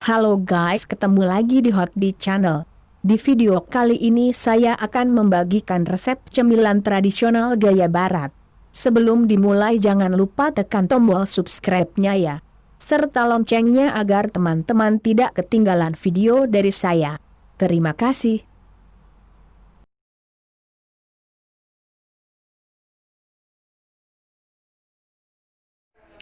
Halo guys, ketemu lagi di Hot di Channel. Di video kali ini saya akan membagikan resep cemilan tradisional gaya barat. Sebelum dimulai jangan lupa tekan tombol subscribe-nya ya. Serta loncengnya agar teman-teman tidak ketinggalan video dari saya. Terima kasih.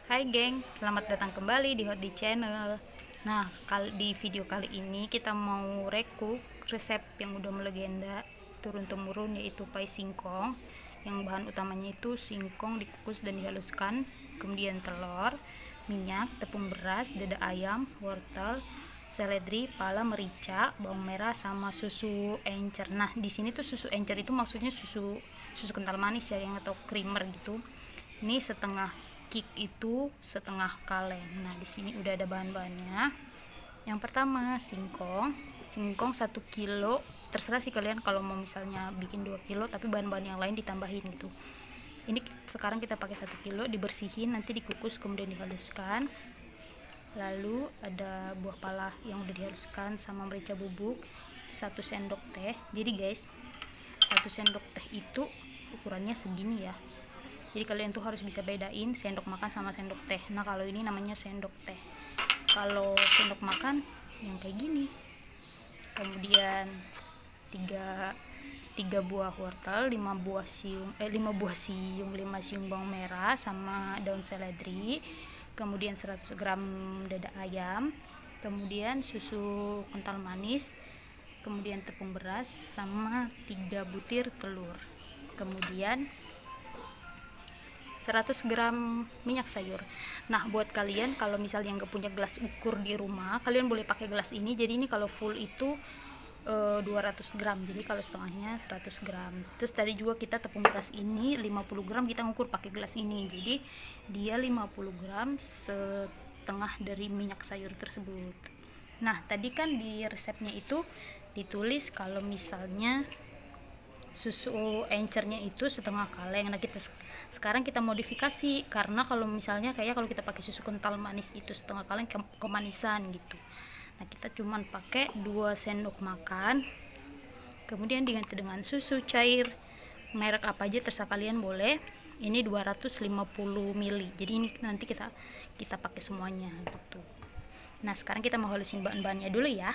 Hai geng, selamat datang kembali di Hot di Channel. Nah, di video kali ini kita mau recook resep yang udah melegenda turun-temurun, yaitu pai singkong. Yang bahan utamanya itu singkong dikukus dan dihaluskan, kemudian telur, minyak, tepung beras, dada ayam, wortel, seledri, pala, merica, bawang merah, sama susu encer. Nah, di sini tuh susu encer itu maksudnya susu susu kental manis ya, yang atau creamer gitu. Ini setengah kick itu setengah kaleng. Nah, di sini udah ada bahan-bahannya. Yang pertama, singkong 1 kilo. Terserah sih kalian kalau mau misalnya bikin 2 kilo tapi bahan-bahan yang lain ditambahin gitu. Ini sekarang kita pakai 1 kilo, dibersihin, nanti dikukus kemudian dihaluskan. Lalu ada buah pala yang udah dihaluskan sama merica bubuk 1 sendok teh. Jadi guys, 1 sendok teh itu ukurannya segini ya. Jadi kalian tuh harus bisa bedain sendok makan sama sendok teh. Nah, kalau ini namanya sendok teh. Kalau sendok makan yang kayak gini. Kemudian 3 buah wortel, 5 buah siung, 5 siung bawang merah sama daun seledri. Kemudian 100 gram dada ayam, kemudian susu kental manis, kemudian tepung beras sama 3 butir telur. Kemudian 100 gram minyak sayur. Nah, buat kalian kalau misalnya nggak punya gelas ukur di rumah, kalian boleh pakai gelas ini. Jadi ini kalau full itu 200 gram, jadi kalau setengahnya 100 gram. Terus tadi juga kita tepung beras ini 50 gram, kita ngukur pakai gelas ini, jadi dia 50 gram setengah dari minyak sayur tersebut. Nah, tadi kan di resepnya itu ditulis kalau misalnya susu encernya itu setengah kaleng. Nah, sekarang kita modifikasi, karena kalau misalnya kayak kalau kita pakai susu kental manis itu setengah kaleng kemanisan gitu. Nah, kita cuman pakai 2 sendok makan, kemudian diganti dengan susu cair merek apa aja terserah kalian boleh. Ini 250 ml, jadi ini nanti kita pakai semuanya gitu. Nah, sekarang kita mau halusin bahan-bahannya dulu ya.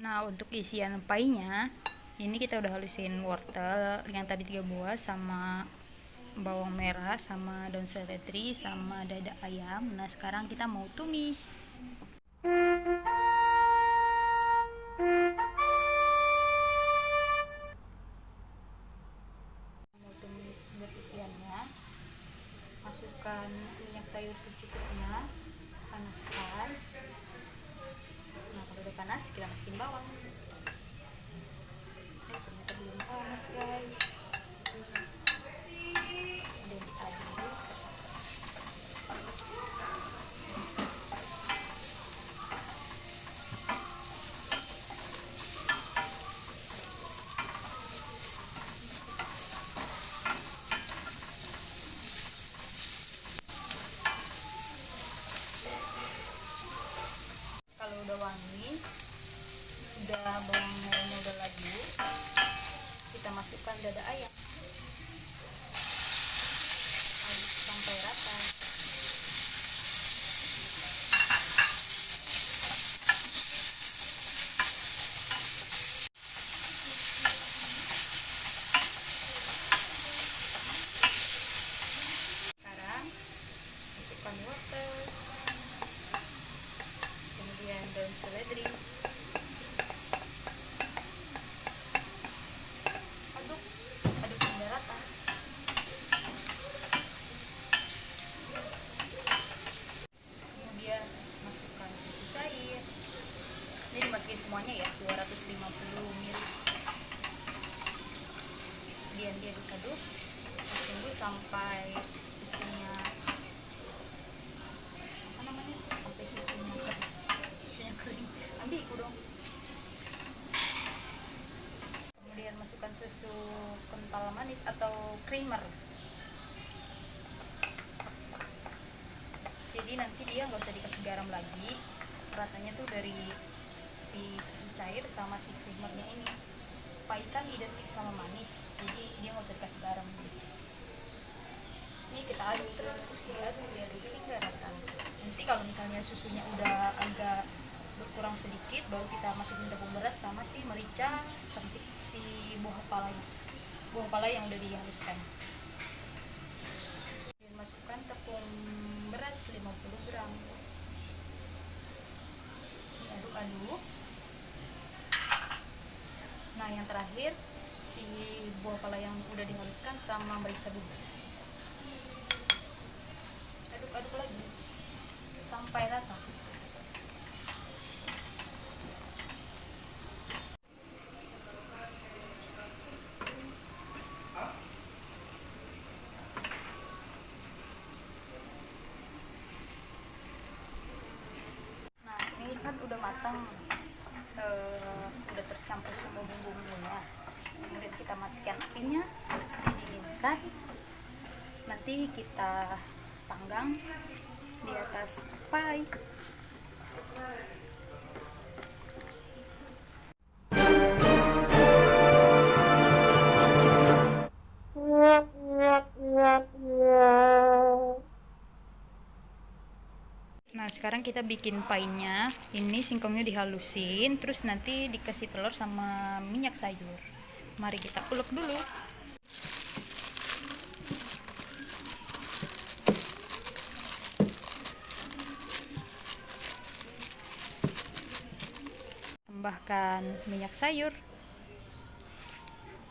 Nah, untuk isian painya ini kita udah halusin wortel yang tadi 3 buah sama bawang merah sama daun seledri sama dada ayam. Nah, sekarang kita mau tumis. Mau tumis buat isiannya, masukkan minyak sayur secukupnya, panaskan. Nah, kalau udah panas kita masukin bawang. Ternyata belum panas guys. Dan diaduk. Kalau udah wangi, udah bawang merahnya udah layu, kita masukkan dada ayam, aduk sampai rata. Sekarang masukkan wortel, kemudian daun seledri, aduk aduk hingga rata. Kemudian masukkan susu cair, ini dimasukin semuanya ya, 250 ml. Kemudian dia diaduk sampai susunya apa namanya, sampai susunya kering. Ambil aku dong. Kemudian masukkan susu kental manis atau creamer. Jadi nanti dia nggak usah dikasih garam lagi, rasanya tuh dari si susu cair sama si creamernya ini. Pahit kan identik sama manis, jadi dia nggak usah dikasih garam gitu. Ini kita aduk terus, diaduk hingga rata. Nanti kalau misalnya susunya udah agak berkurang sedikit, baru kita masukin tepung beras sama si merica sama si buah pala yang udah dihaluskan. Masukkan tepung beras 50 gram. Diaduk-aduk. Nah, yang terakhir si buah pala yang udah dihaluskan sama merica bubuk. Aduk-aduk lagi sampai rata. Nah, ini kan udah matang, udah tercampur semua bumbu-bumbunya. Kemudian kita matikan apinya, didinginkan. Nanti kita panggang di atas pai. Nah, sekarang kita bikin painya. Ini singkongnya dihalusin, terus nanti dikasih telur sama minyak sayur. Mari kita ulek dulu. Tambahkan minyak sayur.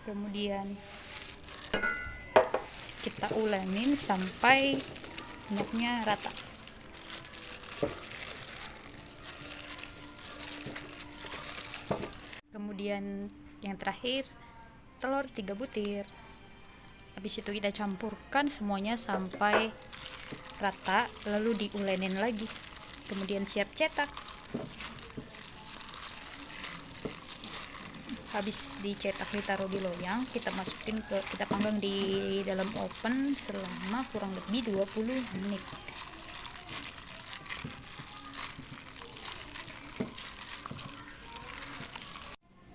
Kemudian kita ulangin sampai minyaknya rata. Kemudian yang terakhir, telur 3 butir. Habis itu kita campurkan semuanya sampai rata, lalu diulenin lagi. Kemudian siap cetak. Habis dicetak ditaruh di loyang, kita panggang di dalam oven selama kurang lebih 20 menit.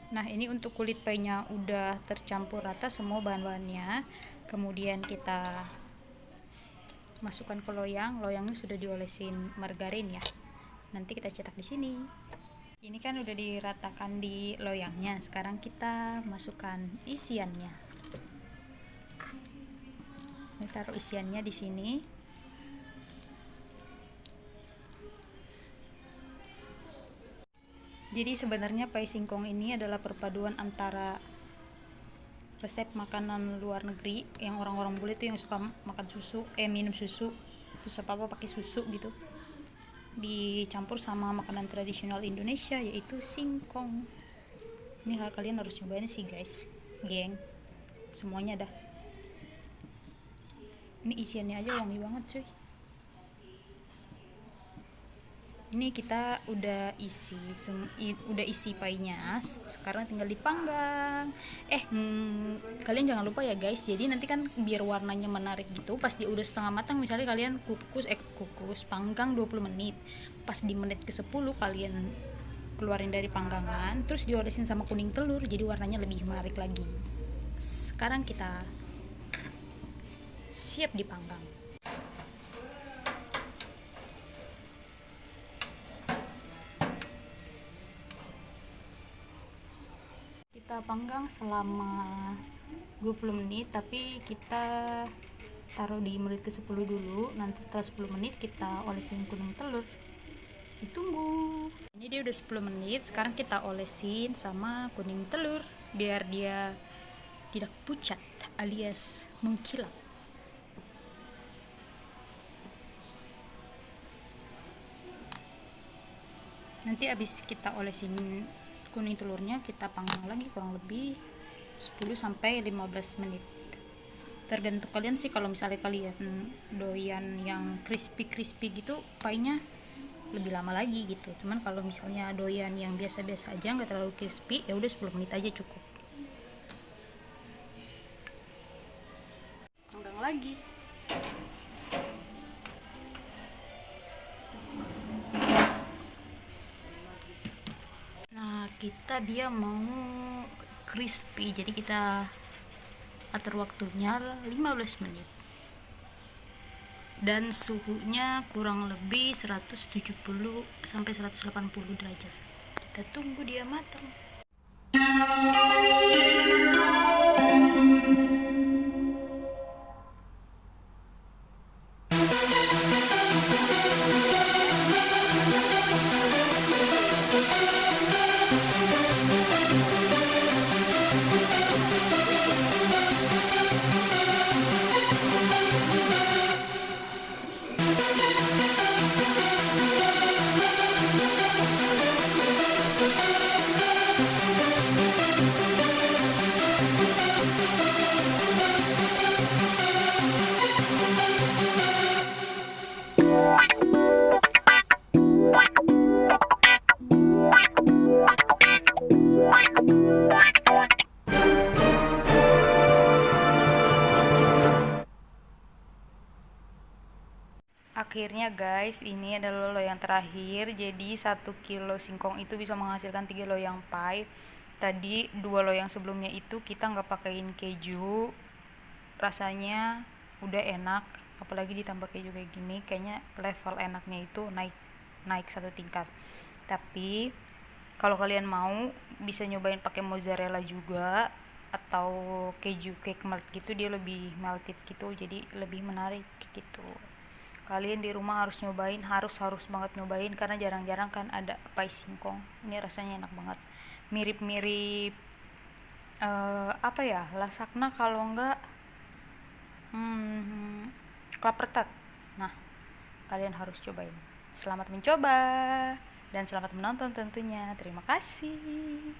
Nah, ini untuk kulit painya udah tercampur rata semua bahan-bahannya. Kemudian kita masukkan ke loyang. Loyangnya sudah diolesin margarin ya. Nanti kita cetak di sini. Ini kan udah diratakan di loyangnya. Sekarang kita masukkan isiannya. Ini taruh isiannya di sini. Jadi sebenarnya pai singkong ini adalah perpaduan antara resep makanan luar negeri yang orang-orang bule tuh yang suka makan susu, minum susu, terus apa pakai susu gitu, dicampur sama makanan tradisional Indonesia yaitu singkong. Ini hal kalian harus cobain sih guys, geng, semuanya dah. Ini isiannya aja wangi banget cuy. Ini kita udah isi painya, sekarang tinggal dipanggang. Kalian jangan lupa ya guys, jadi nanti kan biar warnanya menarik gitu, pas dia udah setengah matang, misalnya kalian panggang 20 menit, pas di menit ke 10 kalian keluarin dari panggangan, terus diolesin sama kuning telur, jadi warnanya lebih menarik lagi. Sekarang kita siap dipanggang. Kita panggang selama 20 menit, tapi kita taruh di menit ke 10 dulu. Nanti setelah 10 menit kita olesin kuning telur, ditunggu. Ini dia udah 10 menit, sekarang kita olesin sama kuning telur biar dia tidak pucat alias mengkilap. Nanti habis kita olesin kuning telurnya, kita panggang lagi kurang lebih 10-15 menit. tergantung kalian sih. Kalau misalnya kalian doyan yang crispy gitu, painya lebih lama lagi gitu. Cuman kalau misalnya doyan yang biasa-biasa aja, nggak terlalu crispy, ya udah 10 menit aja cukup. Panggang lagi. Nah, dia mau crispy, jadi kita atur waktunya 15 menit. Dan suhunya kurang lebih 170 sampai 180 derajat. Kita tunggu dia matang. Akhirnya guys, ini adalah loyang terakhir. Jadi 1 kilo singkong itu bisa menghasilkan 3 loyang pie. Tadi 2 loyang sebelumnya itu kita nggak pakein keju, rasanya udah enak. Apalagi ditambah keju kayak gini, kayaknya level enaknya itu naik 1 tingkat. Tapi kalau kalian mau, bisa nyobain pakai mozzarella juga, atau keju cake melt gitu, dia lebih melted gitu, jadi lebih menarik gitu. Kalian di rumah harus nyobain, harus banget nyobain, karena jarang-jarang kan ada pie singkong. Ini rasanya enak banget, mirip-mirip apa ya, lasagna kalau enggak klapertat. Nah, kalian harus cobain. Selamat mencoba dan selamat menonton tentunya. Terima kasih.